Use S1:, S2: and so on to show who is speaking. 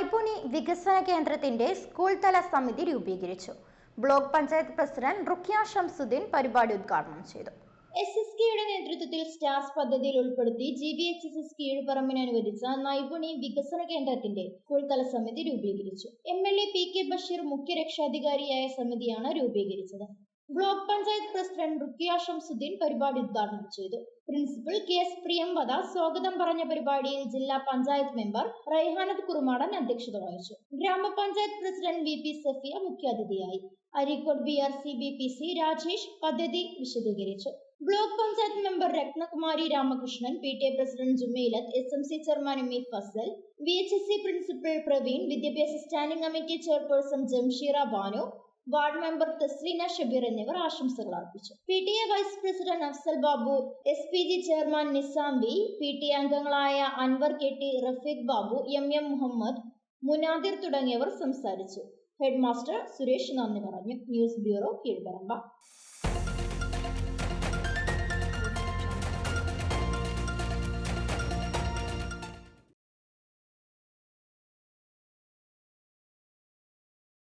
S1: നൈപുണി വികസന കേന്ദ്രത്തിന്റെ സ്കൂൾ തല സമിതി രൂപീകരിച്ചു. ബ്ലോക്ക് പഞ്ചായത്ത് പ്രസിഡന്റ് റുഖിയ ഷംസുദ്ദീൻ പരിപാടി ഉദ്ഘാടനം ചെയ്തു.
S2: SSKയുടെ നേതൃത്വത്തിൽ സ്റ്റാർസ് പദ്ധതിയിൽ ഉൾപ്പെടുത്തി GVHSS കീഴുപറമ്പിന് അനുവദിച്ച നൈപുണി വികസന കേന്ദ്രത്തിന്റെ സ്കൂൾ തല സമിതി രൂപീകരിച്ചു. MLA PK ബഷീർ മുഖ്യ രക്ഷാധികാരിയായ സമിതിയാണ് രൂപീകരിച്ചത്. ബ്ലോക്ക് പഞ്ചായത്ത് പ്രസിഡന്റ് റുഖിയ ഷംസുദ്ദീൻ പരിപാടി ഉദ്ഘാടനം ചെയ്തു. പ്രിൻസിപ്പൽ KS പ്രിയംവദ സ്വാഗതം പറഞ്ഞ പരിപാടിയിൽ ജില്ലാ പഞ്ചായത്ത് മെമ്പർ റൈഹാനത്ത് കുറുമാടൻ അധ്യക്ഷത വഹിച്ചു. ഗ്രാമപഞ്ചായത്ത് പ്രസിഡന്റ് VP സഫിയ മുഖ്യാതിഥിയായി. അരീക്കോട് BRC BPC രാജേഷ് പദ്ധതി വിശദീകരിച്ചു. Block panchayat member Ratnakumari Ramakrishnan, PTA president Jumailath, SMC chairman ME Fasal, VHSC principal Praveen, വിദ്യാഭ്യാസ standing committee chairperson Jamsheera Banu, ward member Thasleena Shabeer എന്നിവർ ആശംസകൾ അർപ്പിച്ചു. PTA vice president Afsal Babu, SPG chairman Nisam V, PTA അംഗങ്ങളായ അൻവർ KT, റഫീഖ് ബാബു, MM മുഹമ്മദ്, മുനാദിർ തുടങ്ങിയവർ സംസാരിച്ചു. ഹെഡ് മാസ്റ്റർ സുരേഷ് നന്ദി പറഞ്ഞു. News bureau, കീഴ്പറമ്പ.